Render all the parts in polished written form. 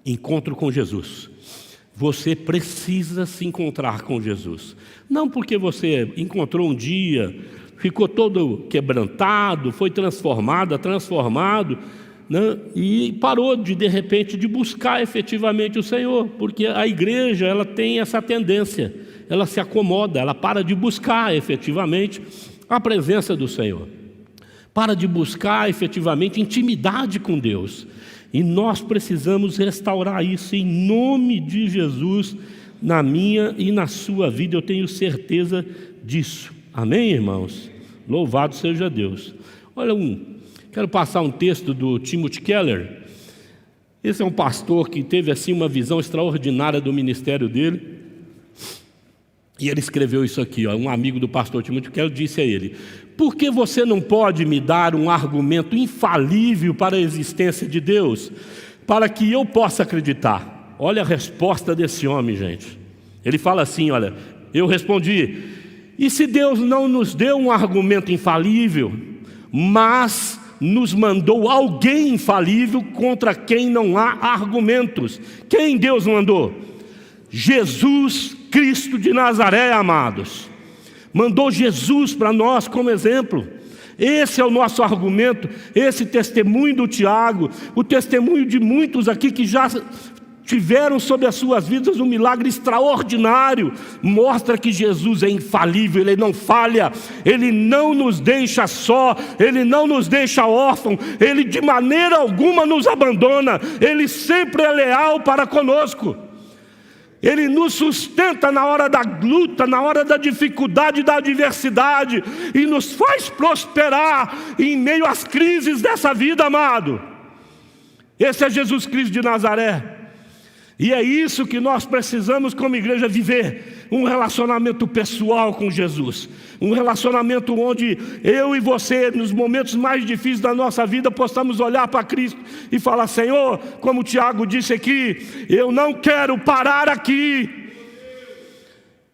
Encontro com Jesus. Você precisa se encontrar com Jesus. Não porque você encontrou um dia, ficou todo quebrantado, foi transformado, né, e parou de repente de buscar efetivamente o Senhor, porque a igreja ela tem essa tendência, ela se acomoda, ela para de buscar efetivamente a presença do Senhor, para de buscar efetivamente intimidade com Deus. E nós precisamos restaurar isso em nome de Jesus, na minha e na sua vida, eu tenho certeza disso. Amém, irmãos? Louvado seja Deus. Olha, quero passar um texto do Timothy Keller. Esse é um pastor que teve assim uma visão extraordinária do ministério dele. E ele escreveu isso aqui, ó. Um amigo do pastor Timothy Keller disse a ele: por que você não pode me dar um argumento infalível para a existência de Deus, para que eu possa acreditar? Olha a resposta desse homem, gente. Ele fala assim, olha, eu respondi: e se Deus não nos deu um argumento infalível, mas nos mandou alguém infalível contra quem não há argumentos? Quem Deus mandou? Jesus Cristo de Nazaré, amados. Mandou Jesus para nós como exemplo. Esse é o nosso argumento, esse testemunho do Tiago, o testemunho de muitos aqui que já tiveram sobre as suas vidas um milagre extraordinário, mostra que Jesus é infalível, Ele não falha, Ele não nos deixa só, Ele não nos deixa órfão, Ele de maneira alguma nos abandona, Ele sempre é leal para conosco. Ele nos sustenta na hora da luta, na hora da dificuldade, da adversidade, e nos faz prosperar em meio às crises dessa vida, amado. Esse é Jesus Cristo de Nazaré. E é isso que nós precisamos como igreja viver, um relacionamento pessoal com Jesus, um relacionamento onde eu e você, nos momentos mais difíceis da nossa vida, possamos olhar para Cristo e falar: Senhor, como o Tiago disse aqui, eu não quero parar aqui,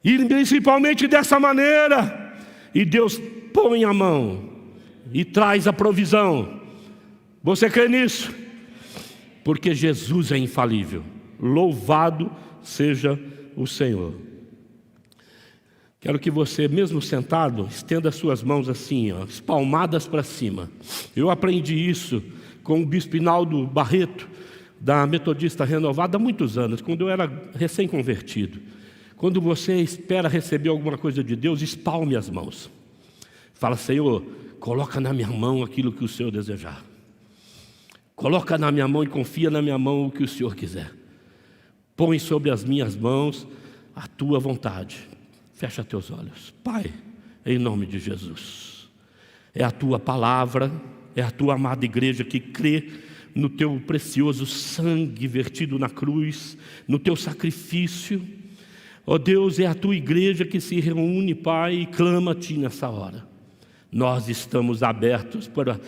e principalmente dessa maneira, e Deus põe a mão e traz a provisão. Você crê nisso? Porque Jesus é infalível. Louvado seja o Senhor. Quero que você, mesmo sentado, estenda as suas mãos assim, ó, espalmadas para cima. Eu aprendi isso com o bispo Hinaldo Barreto, da Metodista Renovada, há muitos anos, quando eu era recém-convertido. Quando você espera receber alguma coisa de Deus, espalme as mãos. Fala: Senhor, coloca na minha mão aquilo que o Senhor desejar. Coloca na minha mão e confia na minha mão o que o Senhor quiser. Põe sobre as minhas mãos a tua vontade. Fecha teus olhos. Pai, em nome de Jesus, é a tua palavra, é a tua amada igreja que crê no teu precioso sangue vertido na cruz, no teu sacrifício. Ó Deus, é a tua igreja que se reúne, Pai, e clama a ti nessa hora. Nós estamos abertos para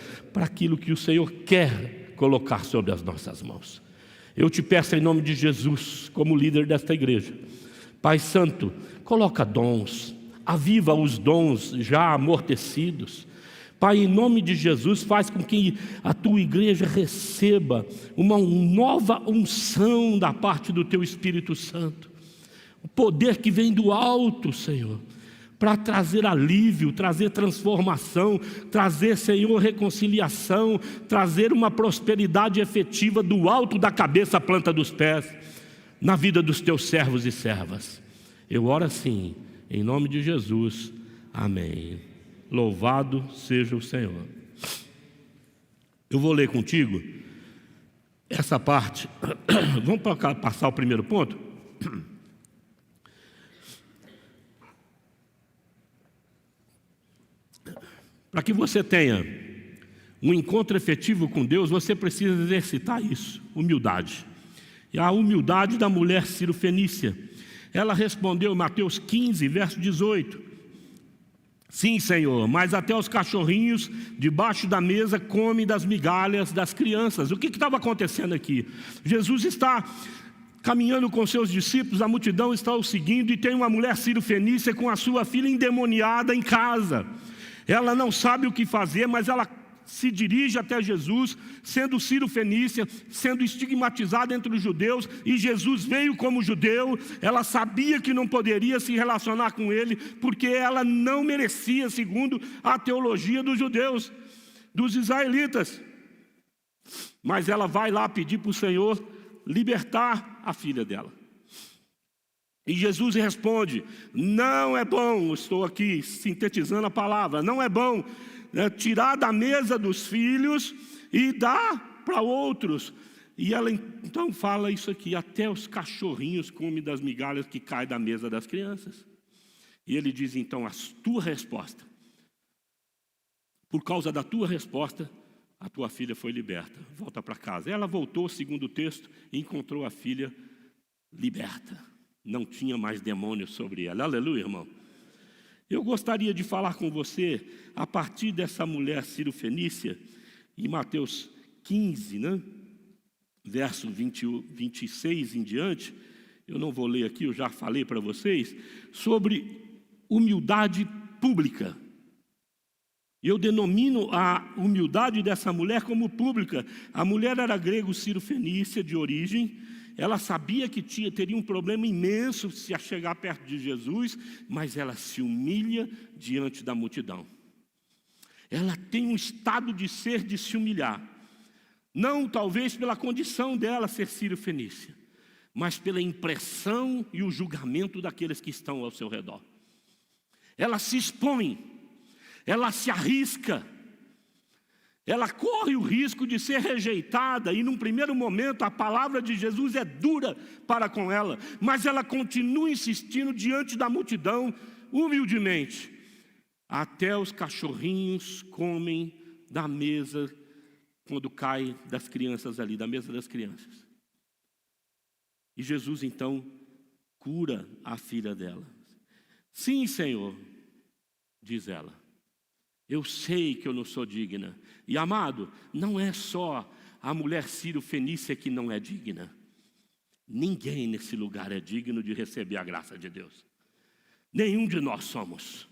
aquilo que o Senhor quer colocar sobre as nossas mãos. Eu te peço em nome de Jesus, como líder desta igreja, Pai Santo, coloca dons, aviva os dons já amortecidos. Pai, em nome de Jesus, faz com que a tua igreja receba uma nova unção da parte do teu Espírito Santo. O poder que vem do alto, Senhor, para trazer alívio, trazer transformação, trazer, Senhor, reconciliação, trazer uma prosperidade efetiva do alto da cabeça à planta dos pés, na vida dos teus servos e servas. Eu oro assim, em nome de Jesus, amém. Louvado seja o Senhor. Eu vou ler contigo essa parte. Vamos passar o primeiro ponto? Para que você tenha um encontro efetivo com Deus, você precisa exercitar isso, humildade. E a humildade da mulher Cirofenícia. Ela respondeu, Mateus 15, verso 18: sim, Senhor, mas até os cachorrinhos debaixo da mesa comem das migalhas das crianças. O que estava acontecendo aqui? Jesus está caminhando com seus discípulos, a multidão está o seguindo, e tem uma mulher Cirofenícia com a sua filha endemoniada em casa. Ela não sabe o que fazer, mas ela se dirige até Jesus, sendo sírio-fenícia, sendo estigmatizada entre os judeus, e Jesus veio como judeu. Ela sabia que não poderia se relacionar com ele, porque ela não merecia, segundo a teologia dos judeus, dos israelitas. Mas ela vai lá pedir para o Senhor libertar a filha dela. E Jesus responde: não é bom, estou aqui sintetizando a palavra, não é bom tirar da mesa dos filhos e dar para outros. E ela então fala isso aqui: até os cachorrinhos comem das migalhas que caem da mesa das crianças. E ele diz então: a tua resposta, por causa da tua resposta, a tua filha foi liberta, volta para casa. Ela voltou, segundo o texto, e encontrou a filha liberta. Não tinha mais demônios sobre ela. Aleluia, irmão. Eu gostaria de falar com você a partir dessa mulher sírio-fenícia, em Mateus 15, verso 26 em diante. Eu não vou ler aqui, eu já falei para vocês, sobre humildade pública. Eu denomino a humildade dessa mulher como pública. A mulher era grego-sírio-fenícia de origem. Ela sabia que teria um problema imenso se a chegar perto de Jesus, mas ela se humilha diante da multidão. Ela tem um estado de ser de se humilhar. Não talvez pela condição dela ser sírio-fenícia, mas pela impressão e o julgamento daqueles que estão ao seu redor. Ela se expõe, ela se arrisca, ela corre o risco de ser rejeitada, e num primeiro momento a palavra de Jesus é dura para com ela, mas ela continua insistindo diante da multidão, humildemente. Até os cachorrinhos comem da mesa, quando cai das crianças ali, da mesa das crianças. E Jesus então cura a filha dela. Sim, Senhor, diz ela, eu sei que eu não sou digna. E amado, não é só a mulher sírio-fenícia que não é digna. Ninguém nesse lugar é digno de receber a graça de Deus. Nenhum de nós somos.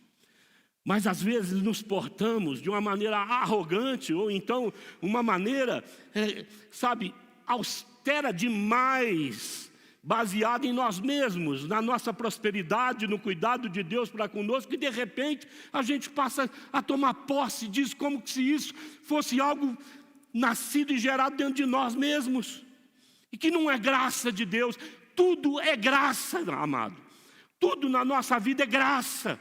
Mas às vezes nos portamos de uma maneira arrogante, ou então uma maneira, austera demais, baseada em nós mesmos, na nossa prosperidade, no cuidado de Deus para conosco, e de repente a gente passa a tomar posse disso, como se isso fosse algo nascido e gerado dentro de nós mesmos, e que não é graça de Deus. Tudo é graça, amado, tudo na nossa vida é graça.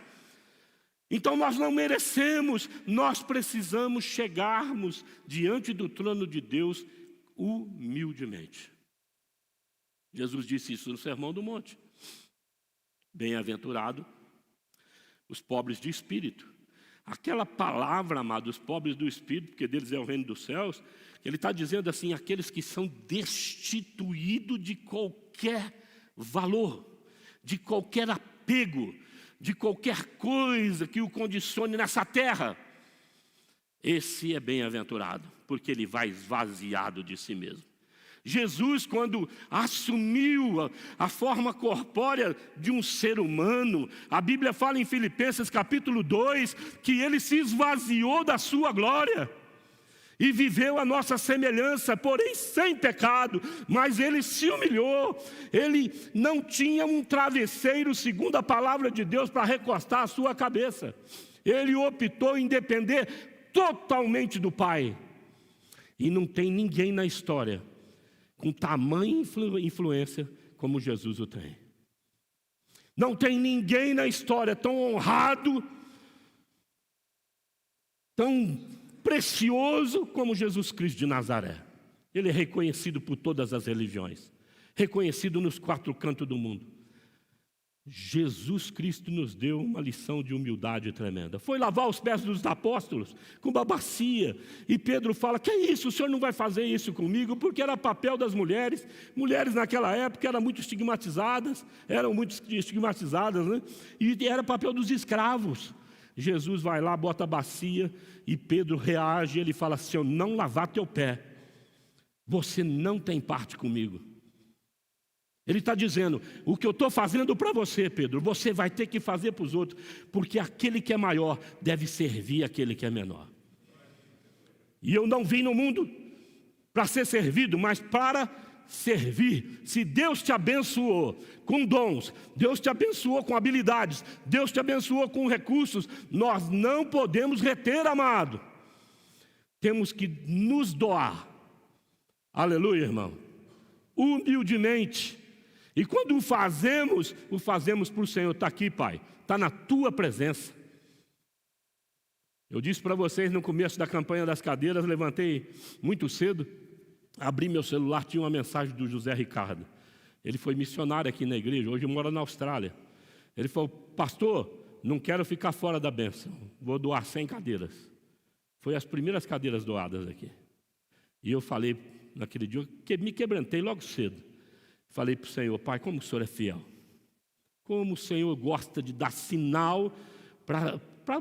Então nós não merecemos, nós precisamos chegarmos diante do trono de Deus humildemente. Jesus disse isso no Sermão do Monte. Bem-aventurado os pobres de espírito. Aquela palavra, amado, os pobres do espírito, porque deles é o reino dos céus, ele está dizendo assim, aqueles que são destituídos de qualquer valor, de qualquer apego, de qualquer coisa que o condicione nessa terra. Esse é bem-aventurado, porque ele vai esvaziado de si mesmo. Jesus, quando assumiu a forma corpórea de um ser humano, a Bíblia fala em Filipenses capítulo 2, que ele se esvaziou da sua glória e viveu a nossa semelhança, porém sem pecado, mas ele se humilhou. Ele não tinha um travesseiro, segundo a palavra de Deus, para recostar a sua cabeça. Ele optou em depender totalmente do Pai. E não tem ninguém na história com tamanha influência como Jesus o tem. Não tem ninguém na história tão honrado, tão precioso como Jesus Cristo de Nazaré. Ele é reconhecido por todas as religiões, reconhecido nos 4 cantos do mundo. Jesus Cristo nos deu uma lição de humildade tremenda. Foi lavar os pés dos apóstolos com uma bacia. E Pedro fala, que é isso, o senhor não vai fazer isso comigo? Porque era papel das mulheres. Mulheres naquela época eram muito estigmatizadas, né? E era papel dos escravos. Jesus vai lá, bota a bacia, e Pedro reage, ele fala, se eu não lavar teu pé, você não tem parte comigo. Ele está dizendo, o que eu estou fazendo para você, Pedro, você vai ter que fazer para os outros, porque aquele que é maior deve servir aquele que é menor. E eu não vim no mundo para ser servido, mas para servir. Se Deus te abençoou com dons, Deus te abençoou com habilidades, Deus te abençoou com recursos, nós não podemos reter, amado. Temos que nos doar. Aleluia, irmão. Humildemente. E quando o fazemos para o Senhor. Está aqui, Pai, está na tua presença. Eu disse para vocês no começo da campanha das cadeiras, levantei muito cedo, abri meu celular, tinha uma mensagem do José Ricardo. Ele foi missionário aqui na igreja, hoje mora na Austrália. Ele falou: pastor, não quero ficar fora da bênção, vou doar 100 cadeiras. Foi as primeiras cadeiras doadas aqui. E eu falei naquele dia, me quebrantei logo cedo. Falei para o Senhor: Pai, como o Senhor é fiel. Como o Senhor gosta de dar sinal para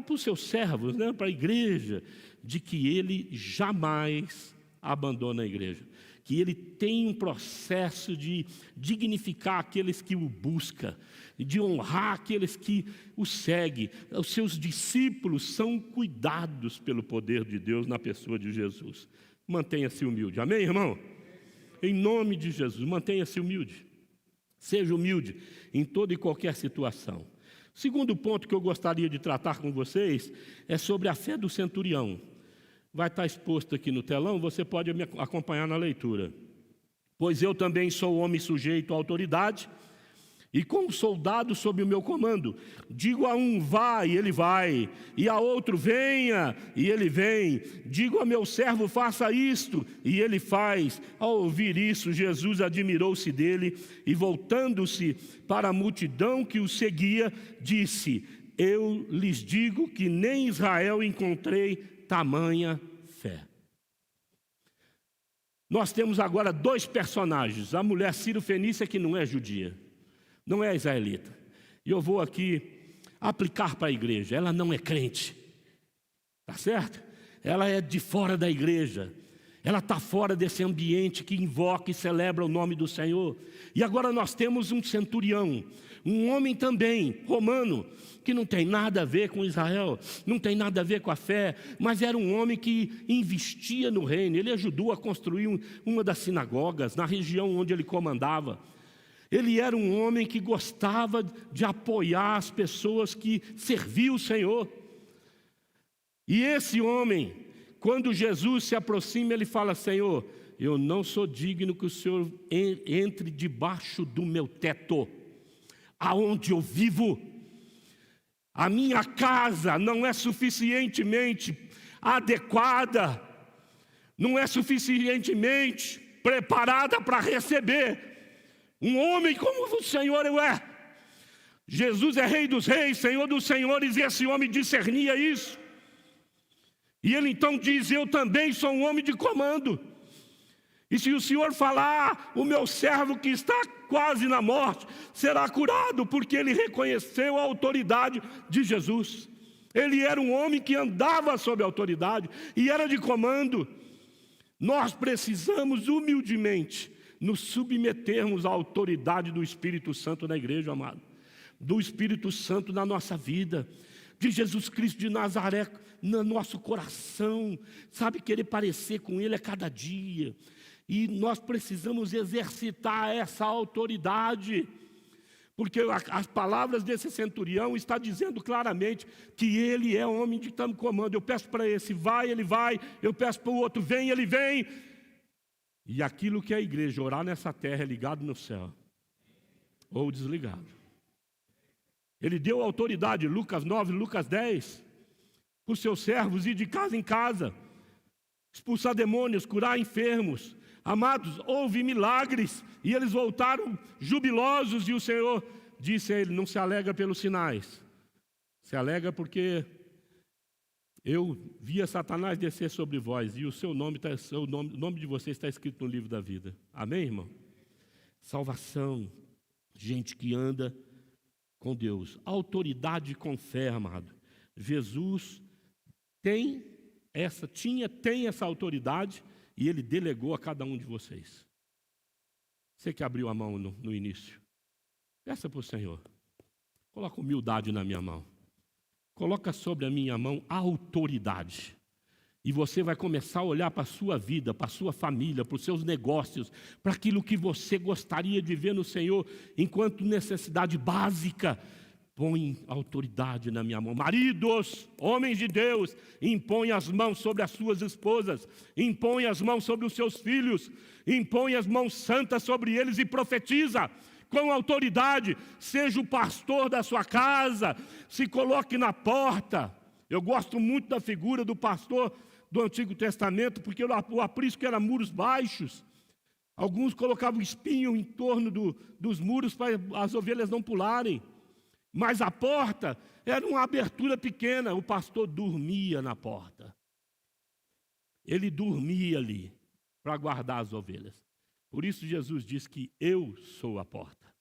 os seus servos, né, para a igreja, de que Ele jamais abandona a igreja. Que Ele tem um processo de dignificar aqueles que o buscam, de honrar aqueles que o seguem. Os seus discípulos são cuidados pelo poder de Deus na pessoa de Jesus. Mantenha-se humilde. Amém, irmão? Em nome de Jesus, mantenha-se humilde. Seja humilde em toda e qualquer situação. Segundo ponto que eu gostaria de tratar com vocês é sobre a fé do centurião. Vai estar exposto aqui no telão, você pode me acompanhar na leitura. Pois eu também sou homem sujeito à autoridade, e com soldados sob o meu comando, digo a um: vá, e ele vai, e a outro: venha, e ele vem. Digo a meu servo: faça isto, e ele faz. Ao ouvir isso, Jesus admirou-se dele, e voltando-se para a multidão que o seguia, disse: eu lhes digo que nem em Israel encontrei tamanha fé. Nós temos agora dois personagens: a mulher Ciro-fenícia, que não é judia, não é israelita. E eu vou aqui aplicar para a igreja. Ela não é crente, tá certo? Ela é de fora da igreja. Ela está fora desse ambiente que invoca e celebra o nome do Senhor. E agora nós temos um centurião, um homem também romano, que não tem nada a ver com Israel, não tem nada a ver com a fé, mas era um homem que investia no reino. Ele ajudou a construir uma das sinagogas na região onde ele comandava. Ele era um homem que gostava de apoiar as pessoas que serviam o Senhor. E esse homem, quando Jesus se aproxima, ele fala: Senhor, eu não sou digno que o Senhor entre debaixo do meu teto, aonde eu vivo. A minha casa não é suficientemente adequada, não é suficientemente preparada para receber um homem como o Senhor é. Jesus é Rei dos Reis, Senhor dos Senhores, e esse homem discernia isso. E ele então diz: eu também sou um homem de comando. E se o Senhor falar, o meu servo que está quase na morte será curado, porque ele reconheceu a autoridade de Jesus. Ele era um homem que andava sob autoridade e era de comando. Nós precisamos humildemente nos submetermos à autoridade do Espírito Santo na igreja, amado. Do Espírito Santo na nossa vida, de Jesus Cristo de Nazaré no nosso coração, sabe, querer parecer com Ele a cada dia. E nós precisamos exercitar essa autoridade, porque as palavras desse centurião estão dizendo claramente que ele é homem de comando. Eu peço para esse: vai, ele vai. Eu peço para o outro: vem, ele vem. E aquilo que é a igreja, orar nessa terra, é ligado no céu ou desligado. Ele deu autoridade, Lucas 9, Lucas 10, para os seus servos ir de casa em casa, expulsar demônios, curar enfermos. Amados, houve milagres, e eles voltaram jubilosos, e o Senhor disse a ele: não se alegra pelos sinais, se alegra porque eu via Satanás descer sobre vós, e o nome de vocês está escrito no livro da vida. Amém, irmão? Salvação, gente que anda com Deus, autoridade com fé, amado. Jesus tem essa autoridade, e Ele delegou a cada um de vocês. Você que abriu a mão no início, peça para o Senhor: coloca humildade na minha mão, coloca sobre a minha mão a autoridade, E você vai começar a olhar para a sua vida, para a sua família, para os seus negócios, para aquilo que você gostaria de ver no Senhor, enquanto necessidade básica. Põe autoridade na minha mão. Maridos, homens de Deus, impõe as mãos sobre as suas esposas, impõe as mãos sobre os seus filhos, impõe as mãos santas sobre eles e profetiza com autoridade. Seja o pastor da sua casa, se coloque na porta. Eu gosto muito da figura do pastor do Antigo Testamento, porque o aprisco era muros baixos. Alguns colocavam espinho em torno dos muros para as ovelhas não pularem. Mas a porta era uma abertura pequena, o pastor dormia na porta. Ele dormia ali para guardar as ovelhas. Por isso Jesus diz que eu sou a porta.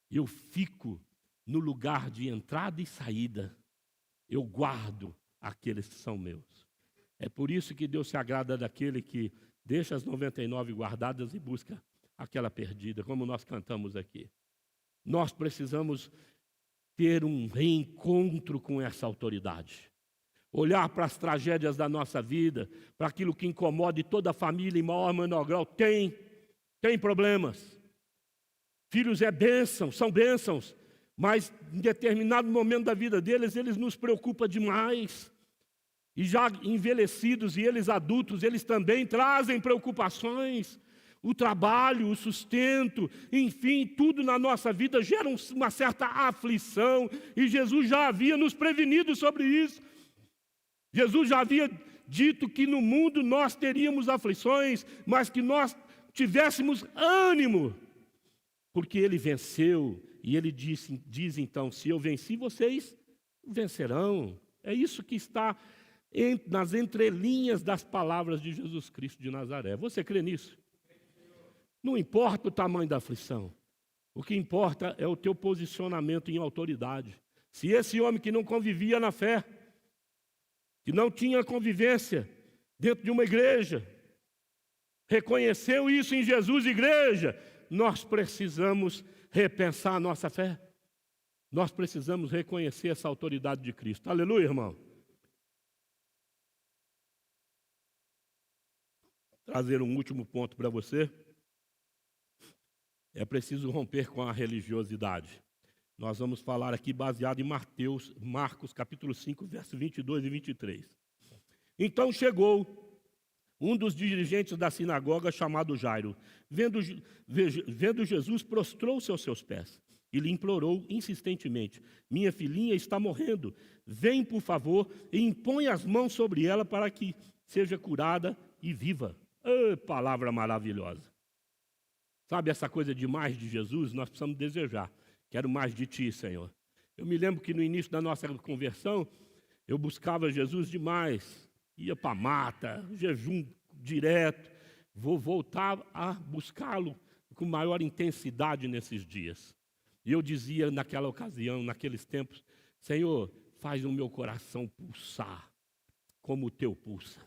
Eu fico no lugar de entrada e saída. Eu guardo aqueles que são meus. É por isso que Deus se agrada daquele que deixa as 99 guardadas e busca aquela perdida, como nós cantamos aqui. Nós precisamos ter um reencontro com essa autoridade. Olhar para as tragédias da nossa vida, para aquilo que incomoda toda a família em maior ou menor grau. Tem problemas. Filhos são bênçãos, mas em determinado momento da vida deles, eles nos preocupam demais. E já envelhecidos e eles adultos, eles também trazem preocupações. O trabalho, o sustento, enfim, tudo na nossa vida gera uma certa aflição. E Jesus já havia nos prevenido sobre isso. Jesus já havia dito que no mundo nós teríamos aflições, mas que nós tivéssemos ânimo. Porque Ele venceu. E Ele diz então, se eu venci, vocês vencerão. É isso que está nas entrelinhas das palavras de Jesus Cristo de Nazaré. Você crê nisso? Não importa o tamanho da aflição. O que importa é o teu posicionamento em autoridade. Se esse homem que não convivia na fé, que não tinha convivência dentro de uma igreja, reconheceu isso em Jesus, igreja, nós precisamos repensar a nossa fé. Nós precisamos reconhecer essa autoridade de Cristo. Aleluia, irmão. Trazer um último ponto para você. É preciso romper com a religiosidade. Nós vamos falar aqui baseado em Marcos capítulo 5, versos 22 e 23. Então chegou um dos dirigentes da sinagoga, chamado Jairo. Vendo Jesus, prostrou-se aos seus pés e lhe implorou insistentemente: minha filhinha está morrendo. Vem, por favor, e impõe as mãos sobre ela para que seja curada e viva. Palavra maravilhosa. Sabe essa coisa de mais de Jesus? Nós precisamos desejar. Quero mais de Ti, Senhor. Eu me lembro que no início da nossa conversão, eu buscava Jesus demais. Ia para a mata, jejum direto. Vou voltar a buscá-lo com maior intensidade nesses dias. E eu dizia naquela ocasião, naqueles tempos: Senhor, faz o meu coração pulsar como o Teu pulsa.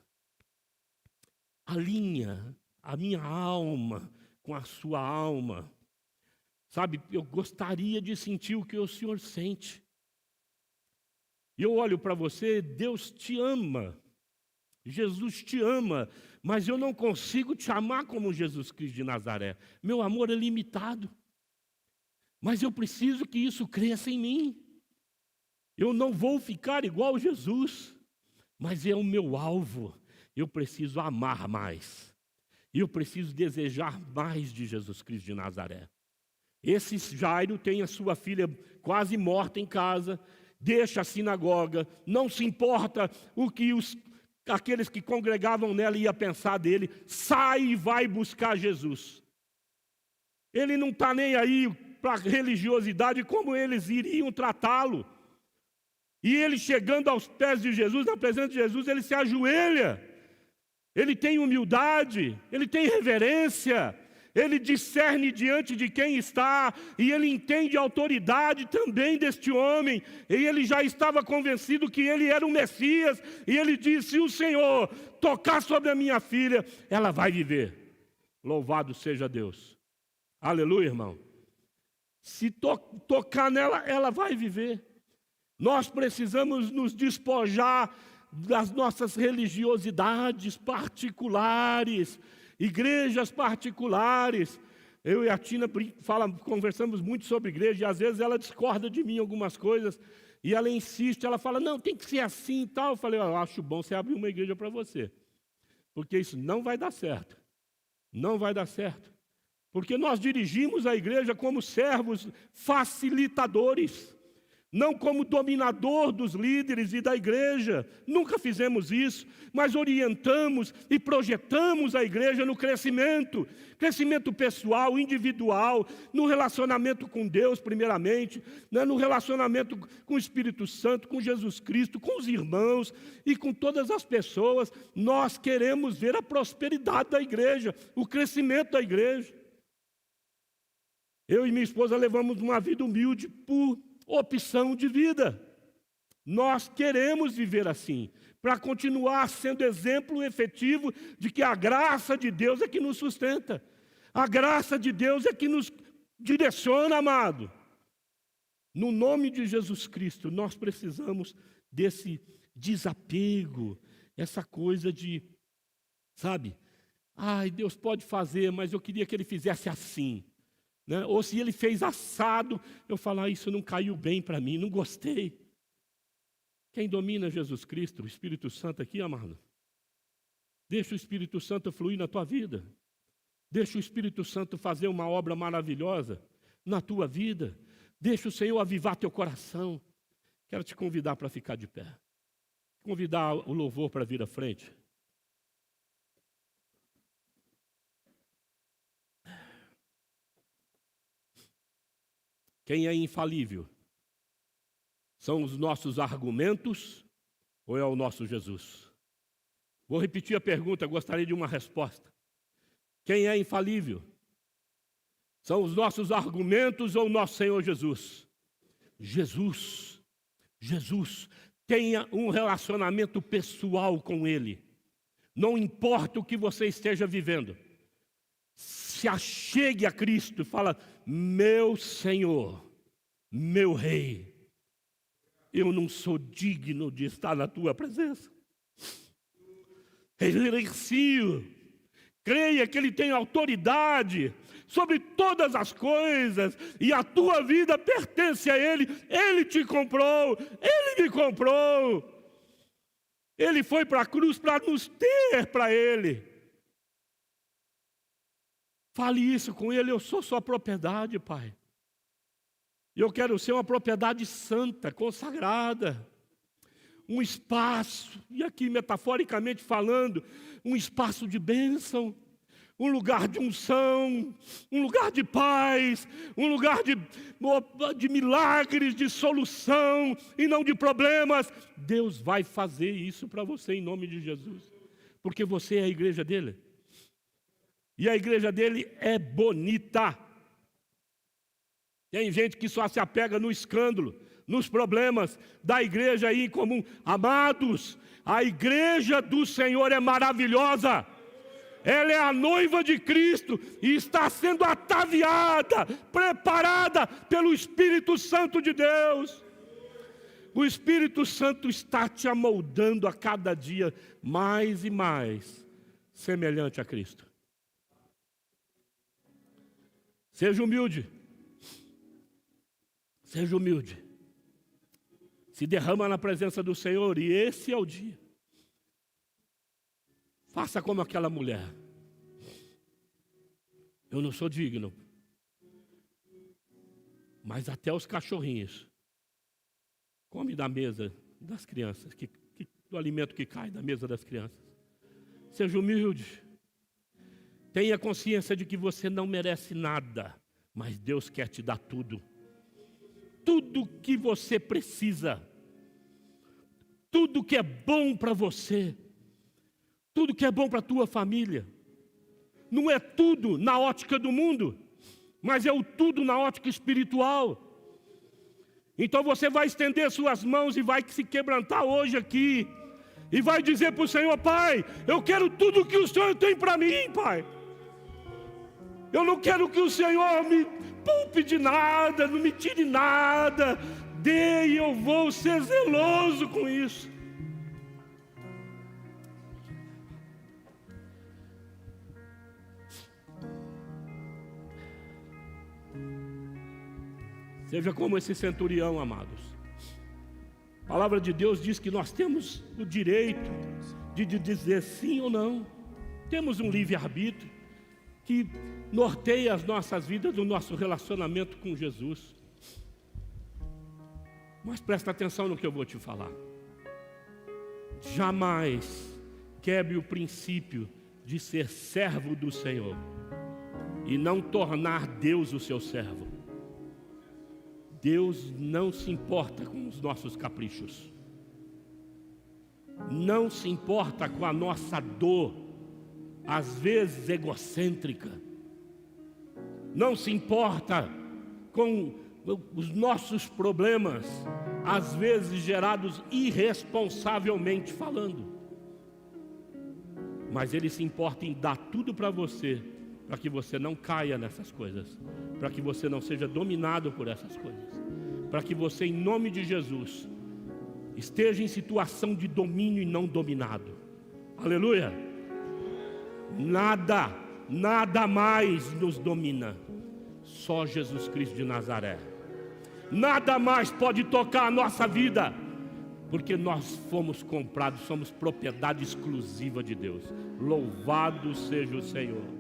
Alinha a minha alma com a sua alma. Sabe, eu gostaria de sentir o que o Senhor sente. E eu olho para você, Deus te ama. Jesus te ama, mas eu não consigo te amar como Jesus Cristo de Nazaré. Meu amor é limitado. Mas eu preciso que isso cresça em mim. Eu não vou ficar igual Jesus, mas é o meu alvo. Eu preciso amar mais. E eu preciso desejar mais de Jesus Cristo de Nazaré. Esse Jairo tem a sua filha quase morta em casa, deixa a sinagoga, não se importa o que aqueles que congregavam nela iam pensar dele, sai e vai buscar Jesus. Ele não está nem aí para a religiosidade, como eles iriam tratá-lo. E ele chegando aos pés de Jesus, na presença de Jesus, ele se ajoelha. Ele tem humildade, ele tem reverência, ele discerne diante de quem está, e ele entende a autoridade também deste homem, e ele já estava convencido que ele era o Messias, e ele disse: se o Senhor tocar sobre a minha filha, ela vai viver. Louvado seja Deus. Aleluia, irmão. Se tocar nela, ela vai viver. Nós precisamos nos despojar das nossas religiosidades particulares, igrejas particulares. Eu e a Tina conversamos muito sobre igreja, e às vezes ela discorda de mim em algumas coisas, e ela insiste, ela fala, não, tem que ser assim e tal. Eu falei, eu acho bom você abrir uma igreja para você, porque isso não vai dar certo. Não vai dar certo. Porque nós dirigimos a igreja como servos facilitadores, não como dominador dos líderes e da igreja. Nunca fizemos isso, mas orientamos e projetamos a igreja no crescimento pessoal, individual, no relacionamento com Deus primeiramente, né? No relacionamento com o Espírito Santo, com Jesus Cristo, com os irmãos e com todas as pessoas. Nós queremos ver a prosperidade da igreja, o crescimento da igreja. Eu e minha esposa levamos uma vida humilde por opção de vida. Nós queremos viver assim, para continuar sendo exemplo efetivo de que a graça de Deus é que nos sustenta. A graça de Deus é que nos direciona, amado. No nome de Jesus Cristo, nós precisamos desse desapego, essa coisa de, sabe, ai, Deus pode fazer, mas eu queria que Ele fizesse assim. Né? Ou se Ele fez assado, eu falo, isso não caiu bem para mim, não gostei. Quem domina Jesus Cristo, o Espírito Santo aqui, amado, deixa o Espírito Santo fluir na tua vida. Deixa o Espírito Santo fazer uma obra maravilhosa na tua vida. Deixa o Senhor avivar teu coração. Quero te convidar para ficar de pé. Convidar o louvor para vir à frente. Quem é infalível? São os nossos argumentos ou é o nosso Jesus? Vou repetir a pergunta, gostaria de uma resposta. Quem é infalível? São os nossos argumentos ou o nosso Senhor Jesus? Jesus. Jesus. Tenha um relacionamento pessoal com Ele. Não importa o que você esteja vivendo. Se achegue a Cristo e fala, meu Senhor, meu Rei, eu não sou digno de estar na Tua presença. Exercio. Creia que Ele tem autoridade sobre todas as coisas e a tua vida pertence a Ele. Ele te comprou, Ele me comprou. Ele foi para a cruz para nos ter para Ele. Fale isso com Ele, eu sou sua propriedade, Pai. Eu quero ser uma propriedade santa, consagrada. Um espaço, e aqui metaforicamente falando, um espaço de bênção, um lugar de unção, um lugar de paz, um lugar de milagres, de solução e não de problemas. Deus vai fazer isso para você em nome de Jesus, porque você é a igreja dele. E a igreja dele é bonita. Tem gente que só se apega no escândalo, nos problemas da igreja aí em comum. Amados, a igreja do Senhor é maravilhosa. Ela é a noiva de Cristo e está sendo ataviada, preparada pelo Espírito Santo de Deus. O Espírito Santo está te amoldando a cada dia mais e mais semelhante a Cristo. Seja humilde. Seja humilde. Se derrama na presença do Senhor e esse é o dia. Faça como aquela mulher. Eu não sou digno. Mas até os cachorrinhos comem da mesa das crianças, do alimento que cai da mesa das crianças. Seja humilde. Tenha consciência de que você não merece nada, mas Deus quer te dar tudo. Tudo que você precisa. Tudo que é bom para você. Tudo que é bom para a tua família. Não é tudo na ótica do mundo, mas é o tudo na ótica espiritual. Então você vai estender suas mãos e vai se quebrantar hoje aqui. E vai dizer para o Senhor, Pai, eu quero tudo que o Senhor tem para mim, Pai. Eu não quero que o Senhor me poupe de nada, não me tire nada. Dê e eu vou ser zeloso com isso. Seja como esse centurião, amados. A palavra de Deus diz que nós temos o direito de dizer sim ou não. Temos um livre-arbítrio que norteia as nossas vidas, o nosso relacionamento com Jesus. Mas presta atenção no que eu vou te falar. Jamais quebre o princípio de ser servo do Senhor e não tornar Deus o seu servo. Deus não se importa com os nossos caprichos, não se importa com a nossa dor, às vezes egocêntrica, não se importa com os nossos problemas, às vezes gerados irresponsavelmente falando, mas Ele se importa em dar tudo para você, para que você não caia nessas coisas, para que você não seja dominado por essas coisas, para que você, em nome de Jesus, esteja em situação de domínio e não dominado. Aleluia! Nada mais nos domina, só Jesus Cristo de Nazaré. Nada mais pode tocar a nossa vida, porque nós fomos comprados, somos propriedade exclusiva de Deus. Louvado seja o Senhor.